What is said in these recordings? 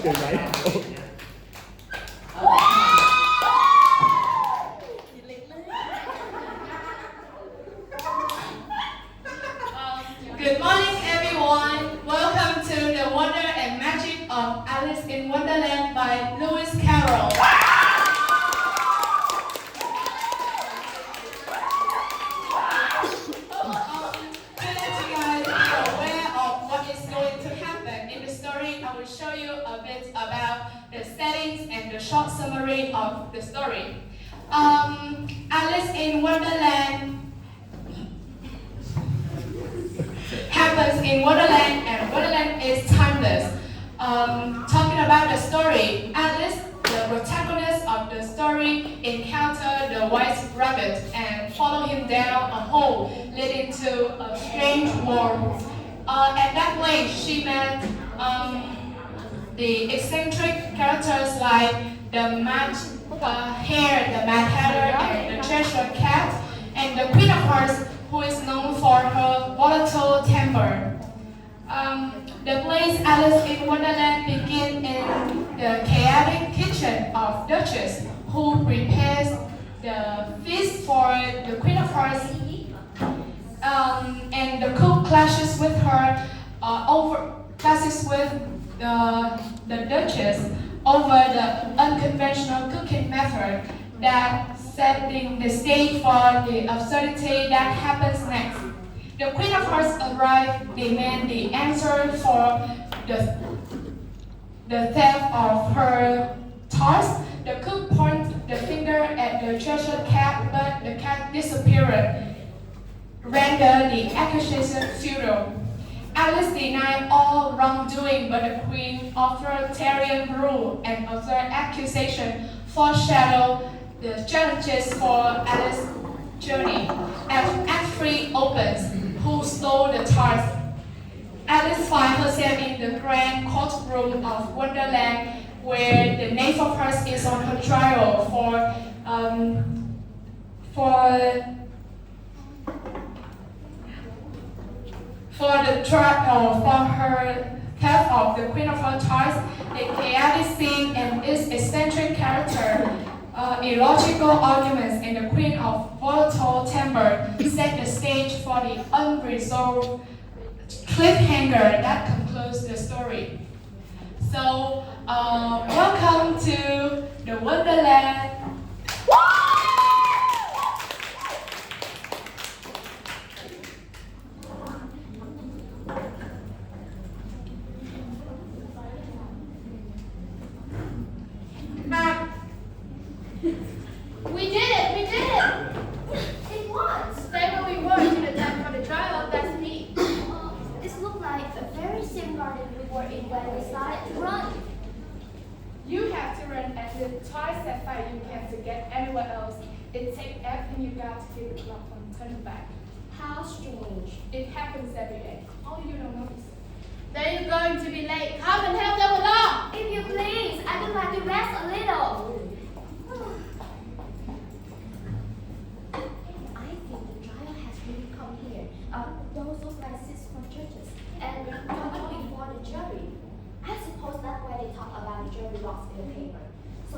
Good night. Good morning, everyone. Welcome to the Wonder and Magic of Alice in Wonderland by Lewis Carroll. To let you guys be aware of what is going to happen in the story, I will show you a bit about the settings and the short summary of the story. Alice in Wonderland happens in Wonderland, and Wonderland is timeless. Talking about the story, Alice, the protagonist of the story, encountered the white rabbit and follow him down a hole leading to a strange world. At that place, she met the eccentric characters like the Mad Hare, the Mad Hatter, and the Cheshire Cat, and the Queen of Hearts, who is known for her volatile temper. The place Alice in Wonderland begins in the chaotic kitchen of Duchess, who prepares the feast for the Queen of Hearts, and the cook clashes with the Duchess over the unconventional cooking method that setting the stage for the absurdity that happens next. The Queen of Hearts arrive, demand the answer for the theft of her tarts. The cook points the finger at the Cheshire Cat, but the cat disappeared, render the accusation futile. Alice denied all wrongdoing, but the Queen's authoritarian rule and other accusation foreshadow the challenges for Alice's journey. Act 3 opens. Who stole the tarts? Alice finds herself in the grand courtroom of Wonderland, where the Knave of Hearts is on her trial for her theft of the Queen of Hearts. The chaotic scene and its eccentric character, illogical arguments, and the Queen of volatile temper set the stage for the unresolved cliffhanger that concludes the story. So, welcome to the Wonderland. We did it! We did it! It was! Stay where we were to the time for the trial. That's me. This looked like a very same garden we were in when we started to run. You have to run at least twice as fast you can to get anywhere else. It takes everything you got to keep the clock from turning back. How strange. It happens every day. Only you don't notice. They're going to be late. Come and help them along! If you please, I would like to rest a little. I think the trial has really come here. Those look like seats for judges and coming before the jury. I suppose that's why they talk about the jury box in the paper. So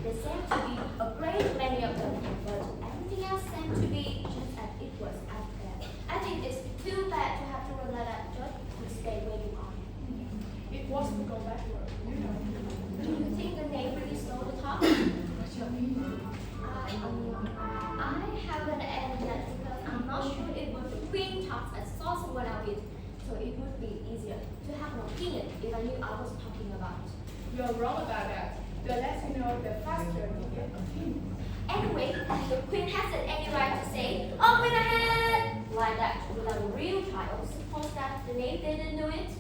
there seem to be a great many of them, but everything else seems to be just as it was out there. I think it's too bad to have to rely on that judge to stay waiting on. It was to go backward, you know. Do you think the name really stole the top? I haven't added that because I'm not sure it was the Queen talks and saw someone of it, so it would be easier to have an opinion if I knew I was talking about. You're wrong about that. The less you know, the faster you get opinion. Anyway, the Queen hasn't any right to say, "Oh, went ahead!" like that without a real trial. Suppose that the name didn't do it.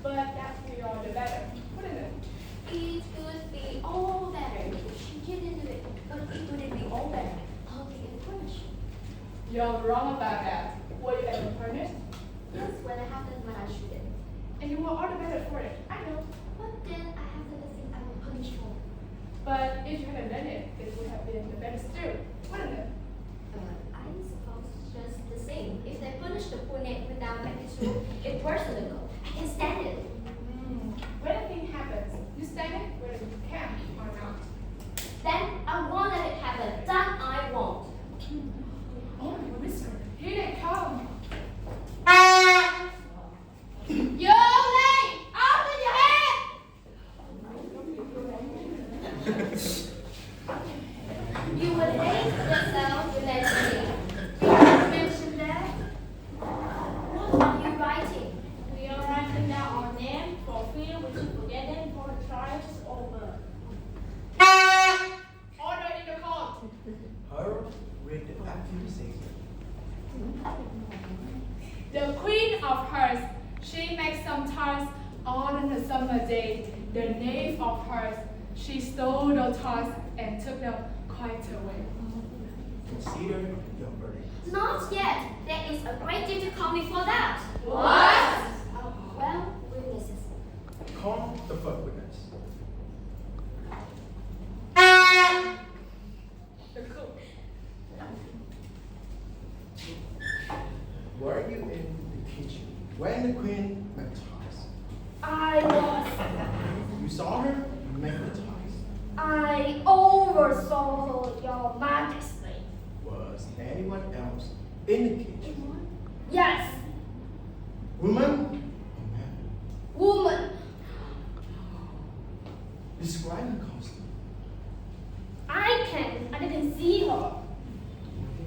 But that we are the better, wouldn't it? It would be all better if she didn't do it, but it wouldn't be all better. I'll be punished. You're wrong about that. Were you ever punished? Yes, when it happened when I shouldn't. And you were all the better for it. I know. But then I have the thing I will punish for. But if you hadn't done it, it would have been the better still, wouldn't it? I suppose just the same. If they punish the poor name without making sure it personal, I can stand it. When a thing happens, The queen of hearts, she makes some tarts all in the summer day. The knave of hearts, she stole the tarts and took them quite away. Consider your verdict. Not yet. There is a great deal to come before that. What? Well, witnesses. Call the first witness. The cook. Were you in the kitchen when the queen met Thomas? I was. You saw her make the toys. I oversaw her, Your Majesty. Was anyone else in the kitchen? Yes, Woman or man? woman. Describe her costume. I didn't see her.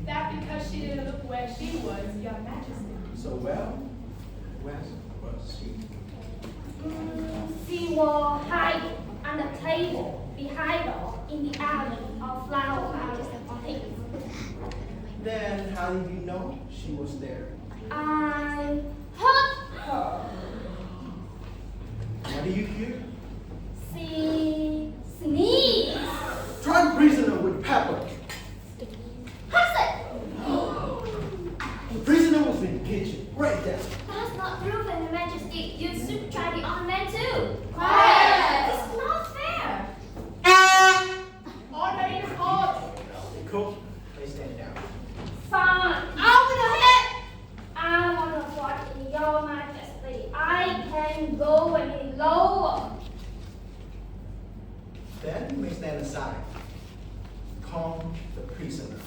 That because she didn't look where she was, Your Majesty. So well, where was she? She was hiding on the table behind her in the alley of flower arranged things. Then how did you know she was there? I heard her. What do you hear? She sneezed. Try prisoner with pepper. The prisoner was in the kitchen. Right there. That's not proven, Your Majesty. You should try the other man too. Quiet. It's not fair. Order in court. The cook, they stand down. Fine. Out with her head. I'm on the court in Your Majesty. I can go any lower. Then you may stand aside. Calm the prisoner.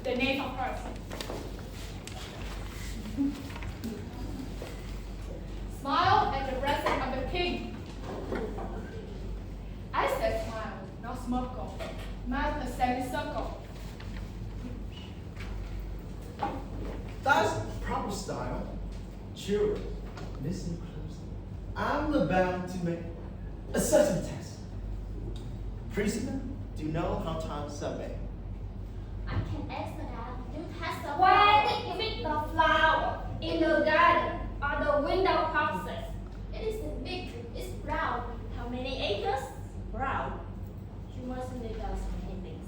The knave of hearts. Smile at the presence of the king. I said smile, not smirkle. Mouth a semicircle. That's proper style. Children, listen closely. I'm about to make a certain test. Prisoner, do you know how to survey? I can answer that. You test the Where did you pick the flower? In the garden or the window boxes? It isn't big. It's brown. How many acres? Brown. You mustn't leave out so many things.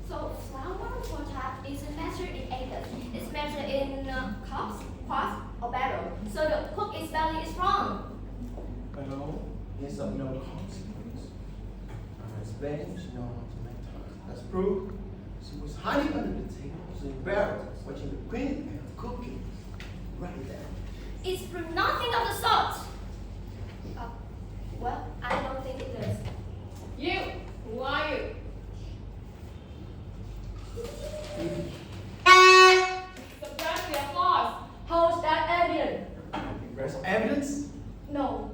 So flower pot isn't measured in acres. It's measured in cups, pots, or barrel. So the cook is spelling is wrong. Well, yes, of no consequence. I explained she know how to make toast. That's proof. She was hiding under the tables and barrels, watching the queen and cooking. Right there. It's from nothing of the sort. Well, I don't think it is. You, who are you? Suppress the applause. How's that evidence? There's evidence. No.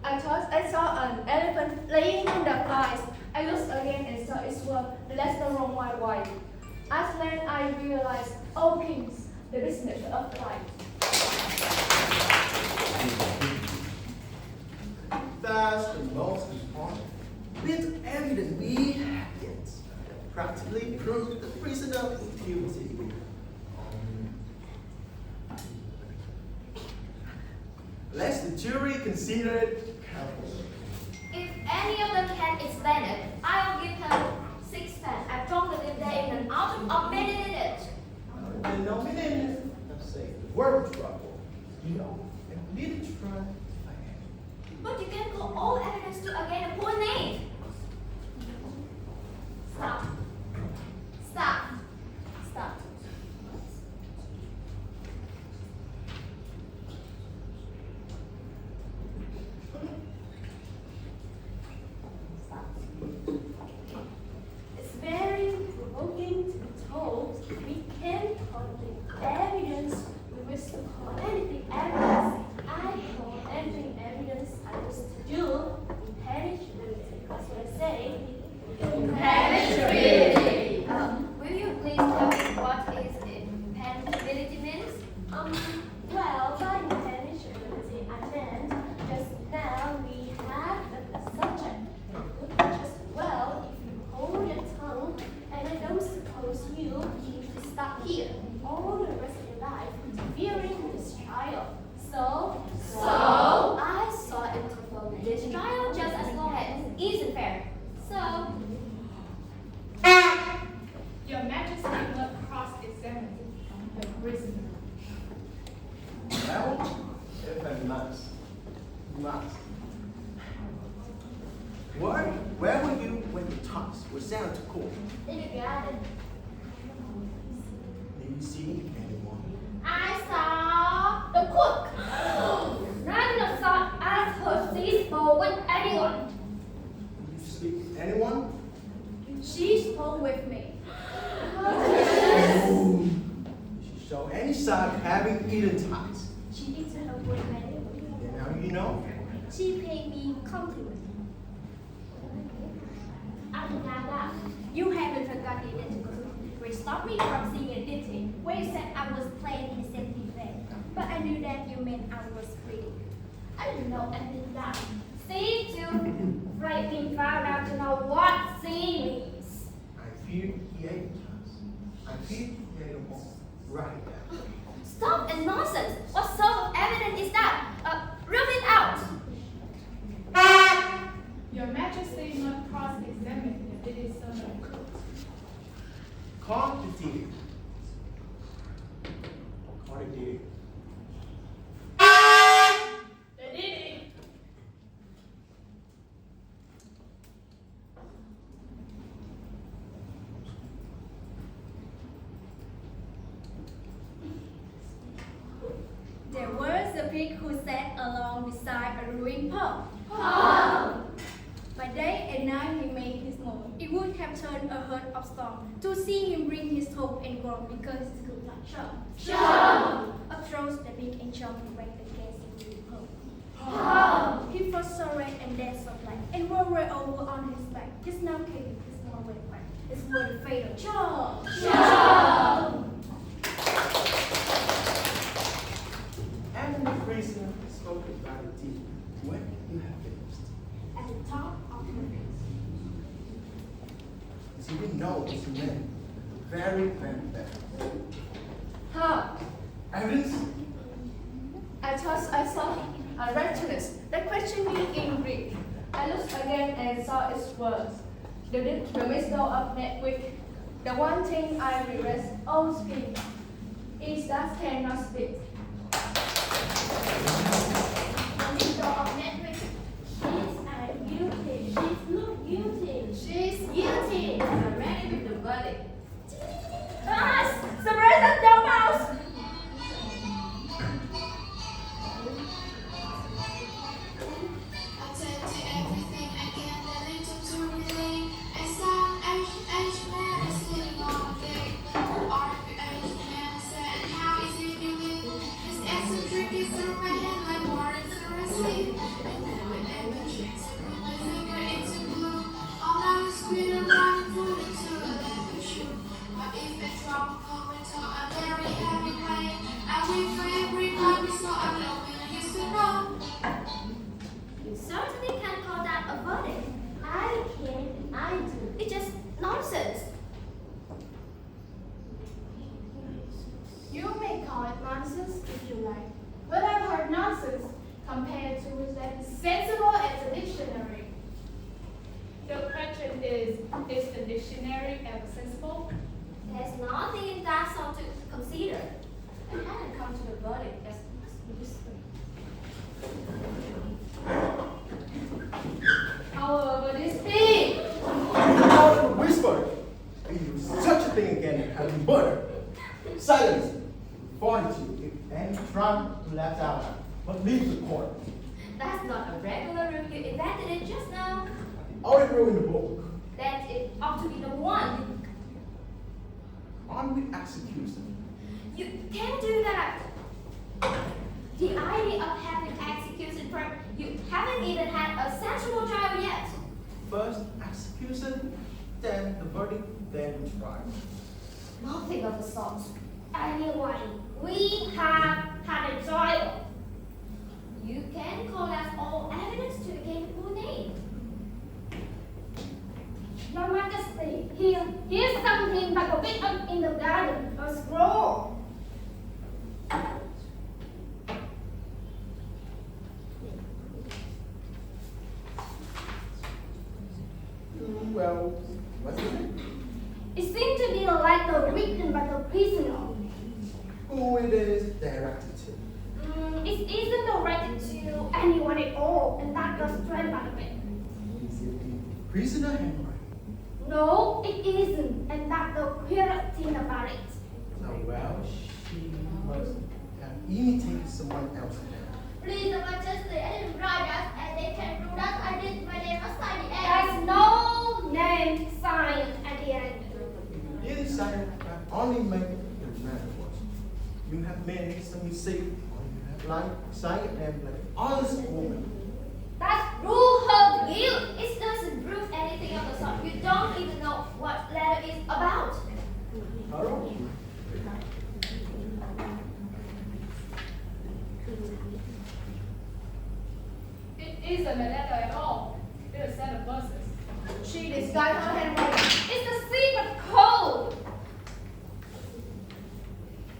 I thought I saw an elephant laying in the flies. I looked again and saw it was less than wrong white. As then I realized, oh kings, the business of life. That's the most important bit of evidence we have yet. Practically proved the prisoner was guilty. Let the jury consider it carefully. If any of them can explain it, I'll give him 6 pence. I don't believe they're in an out of minute. And no minute, let's say the word trouble. You know, and we need to try to find it. But you can call all evidence to again a poor name. Stop. Stop. Stop. It's very provoking to be told we can't collect evidence we wish to call anything evidence. I call anything evidence I wish to do impenetrable. That's what I say. Impenetrable. prisoner. Well, if I must. Where were you when the Thomas was sent to court? In the garden, Did you see anyone? I saw the cook. Neither saw I heard she spoke with anyone. Did you speak with anyone? She spoke with me. Did she show any sign of having eaten ties? She did her with many. And now you know. She paid me compliment. After that, you haven't forgotten it. Which stopped me from seeing a ditty where you said I was playing in safety bed. But I knew that you meant I was pretty. I didn't know anything that. See too, frightening found out to know what C means. I fear he ate the ties. I fear he ate them all. Right now. Stop and nonsense! What sort of evidence is that? Rub it out! Your Majesty must cross-examine the Diddy son of Cook. Call the deer. Call the deer. The Diddy. There was a pig who sat along beside a ruined pub. By day and night he made his moan. It would have turned a herd of storm to see him bring his hope and groan because his good luck shone. Across the big and chunky went the gas into the pub. He first saw red and then saw black and rolled right over on his back. His now came, his now went back. His word fatal. And the prisoner spoke about the deed. When you have finished. At the top of her face. So you know this man very, very bad. How? Evidence? I thought I saw a rectness that questioned me in Greek. I looked again and saw its words. The middle of Netwick. The one thing I regret, oh speak, is that cannot speak. The middle of Netflix. She's guilty. She's not guilty. She's guilty. I'm ready with the verdict. Surprise at the mouse! You certainly can't call that a verdict. I can, I do. It's just nonsense. You may call it nonsense if you like, but I've heard nonsense compared to which that is sensible as a dictionary. The question is the dictionary ever sensible? There's nothing in that sort to consider. I hadn't come to the verdict as useful. However, this thing, Out of a whisper. You do such a thing again and have you murdered. Silence. Fortitude. If any trump to left out, but leave the court. That's not a regular rule. You invented it just now. Already wrote in the book. That it ought to be the one. On with execution. You can't do that. The idea of having execution first, you haven't even had a sensible trial yet. First execution, then the verdict, then the trial. Nothing of the sort. Anyway, we have had a trial. You can collect all evidence to against your name. Your Majesty, here's something like a bit up in the garden, a scroll. Well, what's it? It seemed to be a letter written by the prisoner. Who who it is directed to. It isn't directed to anyone at all, and that goes straight by the way. Is it the prisoner handwriting? No, it isn't, and that's the weird thing about it. Oh, well, she must have imitated someone else. Please, Your Majesty, I didn't write that, and they can prove that I did. My name was signed the There's no name signed at the end. You decided that only make the matter worse. You have made some mistake, or you have like signed and like honest woman. That's rule of you. It doesn't prove anything of the sort. You don't even know what letter is about. Hello? It isn't a letter at all. It's a set of verses. She disguised her handwriting. It's a secret code.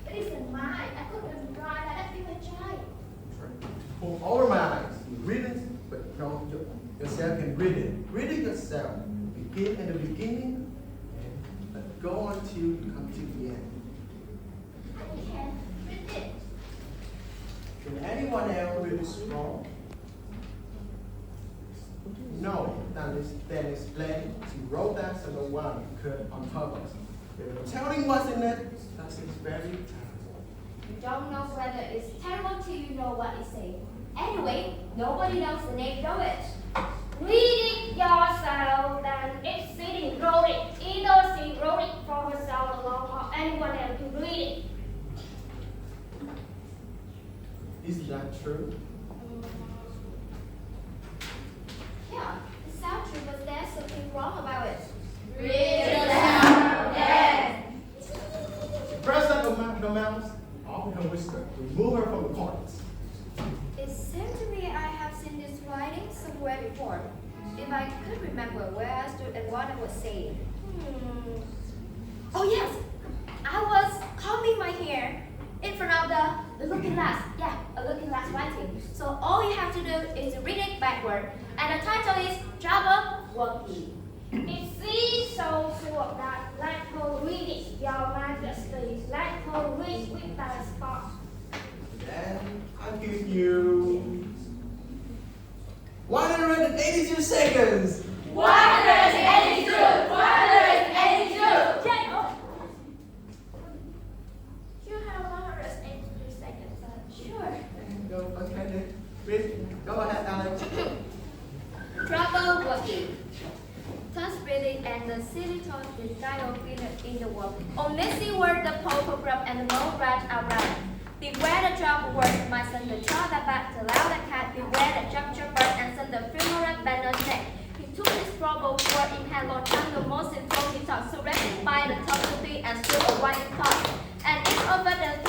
It isn't mine. I couldn't write that if I tried. Pull over my eyes. You read it, but no, yourself can read it. Read it yourself. Begin in the beginning and go until you come to the end. I can't read it. Can anyone else read this wrong? No, then explain. She wrote that so no one could on purpose. Telling what's in it, that's very terrible. You don't know whether it's terrible till you know what it's saying. Anyway, nobody knows the name of it. Read it yourself, then if she wrote it, either she wrote it for herself alone or anyone else to read it. Is that true? Yeah, it sounds true, but there's something wrong about it. Read it yourself, yes. Press up the mouse, off her whisker, remove her from the corners. It seems to me I have seen this writing somewhere before. If I could remember where I stood and what I was saying. Oh yes, I was combing my hair in front of the looking glass. Yeah, a looking glass writing. So all you have to do is to read it backward. And the title is Jabberwocky. If she's so sure that, let her read it, Your Majesty. Let her read without spot. Then I'll give you 182 seconds. 182! 182! You have 183 seconds. Sure. Go, okay, then. Read. Go ahead, Alex. Jabberwocky. Thus breathing and the city tossed the sky of in the world. Only see where the purple crop and the moon rat around. Beware the jabberwock, my son, the child that bat, the loud cat. Beware the jabber bird and son, the funeral banner neck. He took his trouble word in hand, Lord, and the most important he thought, surrounded by the top of the and still a white thought. And it's over the